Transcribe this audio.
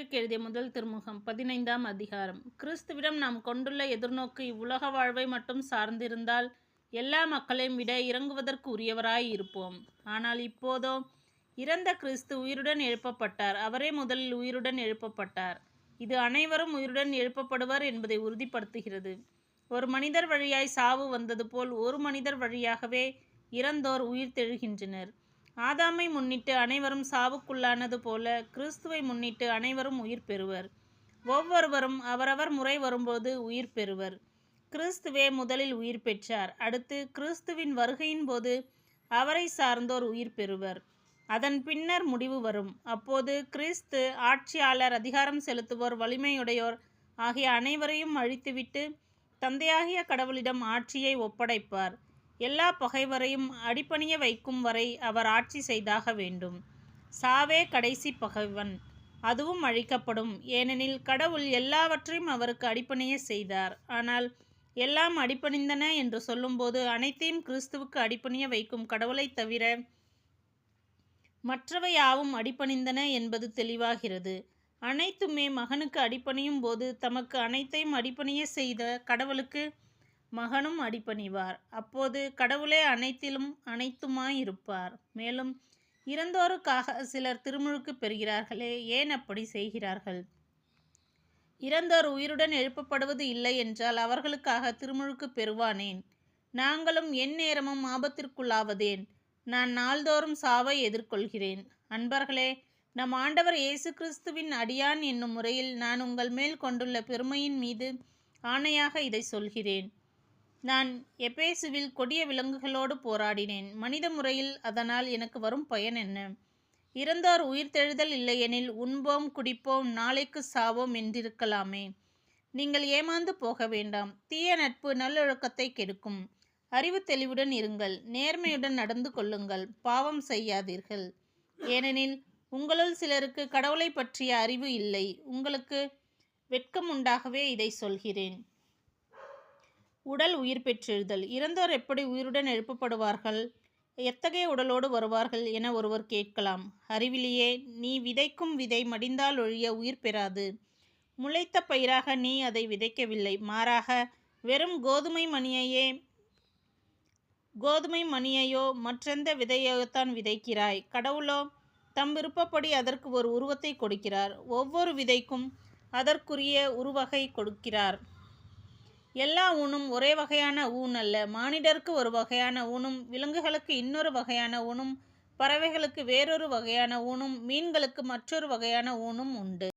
கொரிந்தியருக்கு எழுதிய முதல் திருமுகம் 15ஆம் அதிகாரம். கிறிஸ்துவிடம் நாம் கொண்டுள்ள எதிர்நோக்கு இவ்வுலக வாழ்வை மட்டும் சார்ந்திருந்தால் எல்லா மக்களையும் விட இறங்குவதற்கு உரியவராய் இருப்போம். ஆனால் இப்போதோ இறந்த கிறிஸ்து உயிருடன் எழுப்பப்பட்டார். அவரே முதலில் உயிருடன் எழுப்பப்பட்டார். இது அனைவரும் உயிருடன் எழுப்பப்படுவர் என்பதை உறுதிப்படுத்துகிறது. ஒரு மனிதர் வழியாய் சாவு வந்தது போல் ஒரு மனிதர் வழியாகவே இறந்தோர் உயிர்த்தெழுகின்றனர். ஆதாமை முன்னிட்டு அனைவரும் சாவுக்குள்ளானது போல கிறிஸ்துவை முன்னிட்டு அனைவரும் உயிர் பெறுவர். ஒவ்வொருவரும் அவரவர் முறை வரும்போது உயிர் பெறுவர். கிறிஸ்துவே முதலில் உயிர் பெற்றார். அடுத்து கிறிஸ்துவின் வருகையின் போது அவரை சார்ந்தோர் உயிர் பெறுவர். அதன் பின்னர் முடிவு வரும். அப்போது கிறிஸ்து ஆட்சியாளர், அதிகாரம் செலுத்துவோர், வலிமையுடையோர் ஆகிய அனைவரையும் அழித்துவிட்டு தந்தையாகிய கடவுளிடம் ஆட்சியை ஒப்படைப்பார். எல்லா பகைவரையும் அடிபணிய வைக்கும் வரை அவர் ஆட்சி செய்தாக வேண்டும். சாவே கடைசி பகைவன், அதுவும் அழிக்கப்படும். ஏனெனில் கடவுள் எல்லாவற்றையும் அவருக்கு அடிபணிய செய்தார். ஆனால் எல்லாம் அடிபணிந்தன என்று சொல்லும்போது அனைத்தையும் கிறிஸ்துவுக்கு அடிபணிய வைக்கும் கடவுளைத் தவிர மற்றவை யாவும் அடிபணிந்தன என்பது தெளிவாகிறது. அனைத்துமே மகனுக்கு அடிபணியும் போது தமக்கு அனைத்தையும் அடிபணிய செய்த கடவுளுக்கு மகனும் அடிபணிவார். அப்போது கடவுளே அனைத்திலும் அனைத்துமாயிருப்பார். மேலும் இறந்தோருக்காக சிலர் திருமுழுக்கு பெறுகிறார்களே, ஏன் அப்படி செய்கிறார்கள்? இறந்தோர் உயிருடன் எழுப்பப்படுவது இல்லை என்றால் அவர்களுக்காக திருமுழுக்கு பெறுவானேன்? நாங்களும் எந்நேரமும் ஆபத்திற்குள்ளாவதேன்? நான் நாள்தோறும் சாவை எதிர்கொள்கிறேன். அன்பர்களே, நம் ஆண்டவர் இயேசு கிறிஸ்துவின் அடியான் என்னும் முறையில் நான் உங்கள் மேல் கொண்டுள்ள பெருமையின் மீது ஆணையாக இதை சொல்கிறேன். நான் எபேசுவில் கொடிய விலங்குகளோடு போராடினேன். மனித முறையில் அதனால் எனக்கு வரும் பயன் என்ன? இறந்தோர் உயிர்த்தெழுதல் இல்லையெனில் உண்போம், குடிப்போம், நாளைக்கு சாவோம் என்றிருக்கலாமே. நீங்கள் ஏமாந்து போக வேண்டாம். தீய நட்பு நல்லொழுக்கத்தை கெடுக்கும். அறிவு தெளிவுடன் இருங்கள். நேர்மையுடன் நடந்து கொள்ளுங்கள். பாவம் செய்யாதீர்கள். ஏனெனில் உங்களுள் சிலருக்கு கடவுளை பற்றிய அறிவு இல்லை. உங்களுக்கு வெட்கம் உண்டாகவே இதை சொல்கிறேன். உடல் உயிர் பெற்றெழுதல். இறந்தோர் எப்படி உயிருடன் எழுப்பப்படுவார்கள்? எத்தகைய உடலோடு வருவார்கள் என ஒருவர் கேட்கலாம். அறிவிலியே, நீ விதைக்கும் விதை மடிந்தால் ஒழிய உயிர் பெறாது. முளைத்த பயிராக நீ அதை விதைக்கவில்லை. மாறாக வெறும் கோதுமை மணியையோ மற்றெந்த விதையையோத்தான் விதைக்கிறாய். கடவுளோ தம் விருப்பப்படி அதற்கு ஒரு உருவத்தை கொடுக்கிறார். ஒவ்வொரு விதைக்கும் அதற்குரிய உருவகை கொடுக்கிறார். எல்லா ஊனும் ஒரே வகையான ஊன் அல்ல. மானிடருக்கு ஒரு வகையான ஊனும், விலங்குகளுக்கு இன்னொரு வகையான ஊனும், பறவைகளுக்கு வேறொரு வகையான ஊனும், மீன்களுக்கு மற்றொரு வகையான ஊனும் உண்டு.